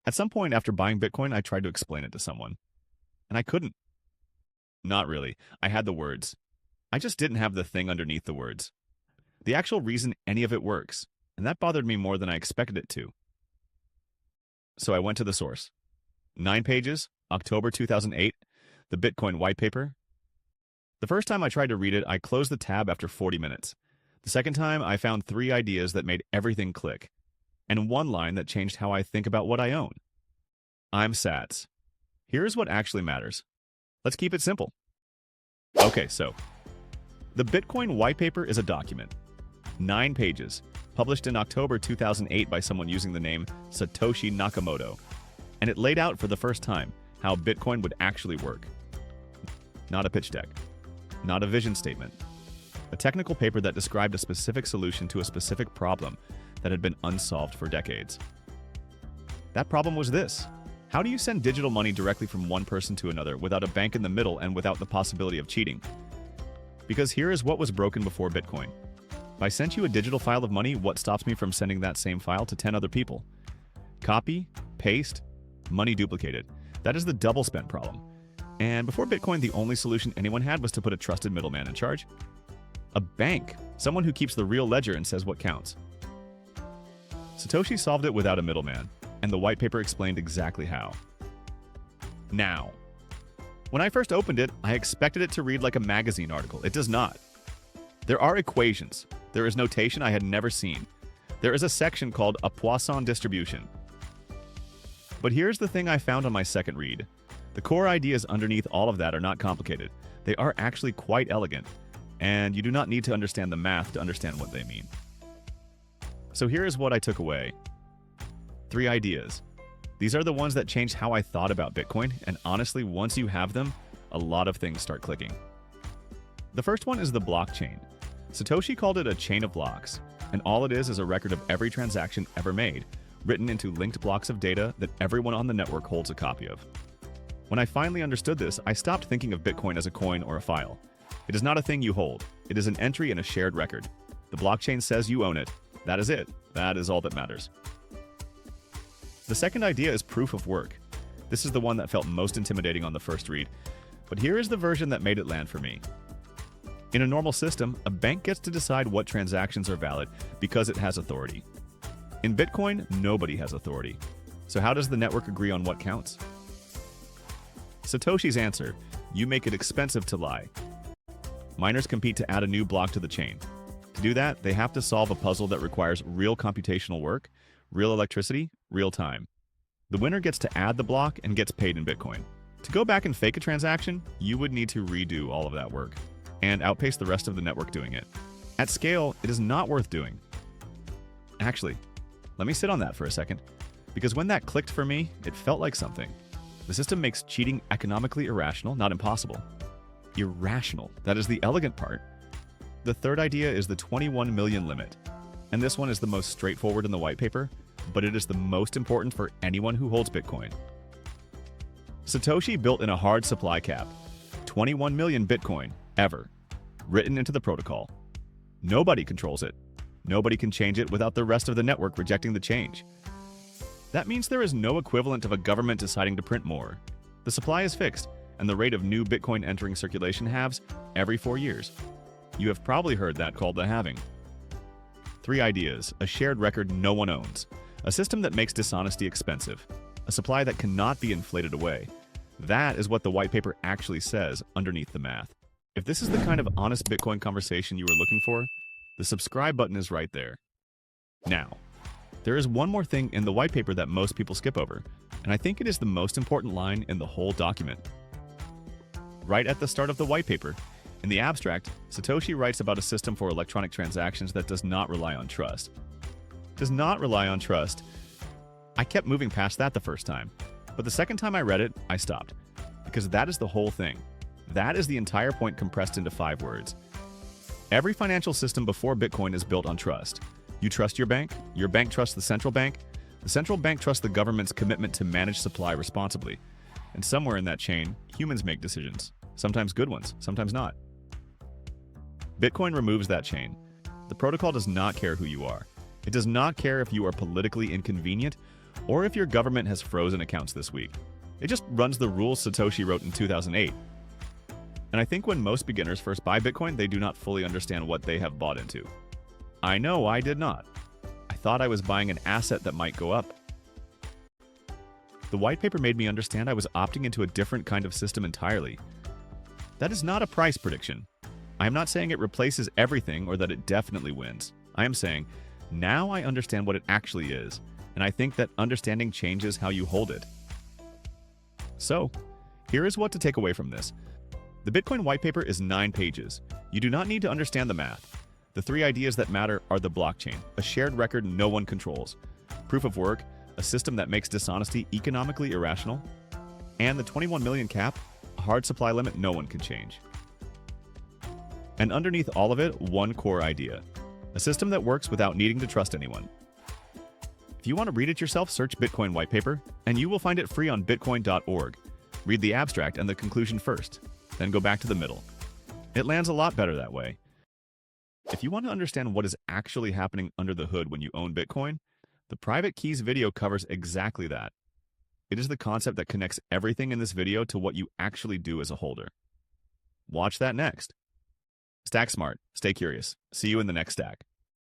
At some point after buying Bitcoin, I tried to explain it to someone, and I couldn't. Not really. I had the words. I just didn't have the thing underneath the words. The actual reason any of it works, and that bothered me more than I expected it to. So I went to the source. 9 pages, October 2008, the Bitcoin Whitepaper. The first time I tried to read it, I closed the tab after 40 minutes. The second time, I found 3 ideas that made everything click, and 1 line that changed how I think about what I own. I'm Sats. Here's what actually matters. Let's keep it simple. Okay, so the Bitcoin Whitepaper is a document. 9 pages, published in October 2008 by someone using the name Satoshi Nakamoto. And it laid out for the first time how Bitcoin would actually work. Not a pitch deck. Not a vision statement. A technical paper that described a specific solution to a specific problem that had been unsolved for decades. That problem was this. How do you send digital money directly from one person to another without a bank in the middle and without the possibility of cheating? Because here is what was broken before Bitcoin. If I sent you a digital file of money, what stops me from sending that same file to 10 other people? Copy, paste, money duplicated. That is the double spend problem. And before Bitcoin, the only solution anyone had was to put a trusted middleman in charge. A bank, someone who keeps the real ledger and says what counts. Satoshi solved it without a middleman, and the white paper explained exactly how. Now, when I first opened it, I expected it to read like a magazine article. It does not. There are equations. There is notation I had never seen. There is a section called a Poisson distribution. But here's the thing I found on my second read. The core ideas underneath all of that are not complicated. They are actually quite elegant, and you do not need to understand the math to understand what they mean. So here is what I took away. 3 ideas. These are the ones that changed how I thought about Bitcoin, and honestly, once you have them, a lot of things start clicking. The first one is the blockchain. Satoshi called it a chain of blocks, and all it is a record of every transaction ever made, written into linked blocks of data that everyone on the network holds a copy of. When I finally understood this, I stopped thinking of Bitcoin as a coin or a file. It is not a thing you hold. It is an entry in a shared record. The blockchain says you own it. That is it. That is all that matters. The second idea is proof of work. This is the one that felt most intimidating on the first read, but here is the version that made it land for me. In a normal system, a bank gets to decide what transactions are valid because it has authority. In Bitcoin, nobody has authority. So how does the network agree on what counts? Satoshi's answer: you make it expensive to lie. Miners compete to add a new block to the chain. To do that, they have to solve a puzzle that requires real computational work, real electricity, real time. The winner gets to add the block and gets paid in Bitcoin. To go back and fake a transaction, you would need to redo all of that work and outpace the rest of the network doing it. At scale, it is not worth doing. Actually, let me sit on that for a second, because when that clicked for me, it felt like something. The system makes cheating economically irrational, not impossible. Irrational, that is the elegant part. The third idea is the 21 million limit, and this one is the most straightforward in the white paper, but it is the most important for anyone who holds Bitcoin. Satoshi built in a hard supply cap, 21 million Bitcoin, ever, written into the protocol. Nobody controls it. Nobody can change it without the rest of the network rejecting the change. That means there is no equivalent of a government deciding to print more. The supply is fixed, and the rate of new Bitcoin entering circulation halves every 4 years. You have probably heard that called the halving. 3 ideas: a shared record no one owns, a system that makes dishonesty expensive, a supply that cannot be inflated away. That is what the white paper actually says underneath the math. If this is the kind of honest Bitcoin conversation you were looking for, the subscribe button is right there. Now, there is one more thing in the white paper that most people skip over, and I think it is the most important line in the whole document. Right at the start of the white paper, in the abstract, Satoshi writes about a system for electronic transactions that does not rely on trust. Does not rely on trust. I kept moving past that the first time, but the second time I read it, I stopped, because that is the whole thing. That is the entire point compressed into 5 words. Every financial system before Bitcoin is built on trust. You trust your bank trusts the central bank trusts the government's commitment to manage supply responsibly. And somewhere in that chain, humans make decisions. Sometimes good ones, sometimes not. Bitcoin removes that chain. The protocol does not care who you are. It does not care if you are politically inconvenient or if your government has frozen accounts this week. It just runs the rules Satoshi wrote in 2008. And I think when most beginners first buy Bitcoin, they do not fully understand what they have bought into. I know I did not. I thought I was buying an asset that might go up. The white paper made me understand I was opting into a different kind of system entirely. That is not a price prediction. I am not saying it replaces everything or that it definitely wins. I am saying, now I understand what it actually is, and I think that understanding changes how you hold it. So, here is what to take away from this. The Bitcoin white paper is 9 pages. You do not need to understand the math. The 3 ideas that matter are the blockchain, a shared record no one controls, proof of work, a system that makes dishonesty economically irrational, and the 21 million cap, a hard supply limit no one can change. And underneath all of it, one core idea, a system that works without needing to trust anyone. If you want to read it yourself, search Bitcoin white paper, and you will find it free on bitcoin.org. Read the abstract and the conclusion first, then go back to the middle. It lands a lot better that way. If you want to understand what is actually happening under the hood when you own Bitcoin, the Private Keys video covers exactly that. It is the concept that connects everything in this video to what you actually do as a holder. Watch that next. Stack smart, stay curious. See you in the next stack.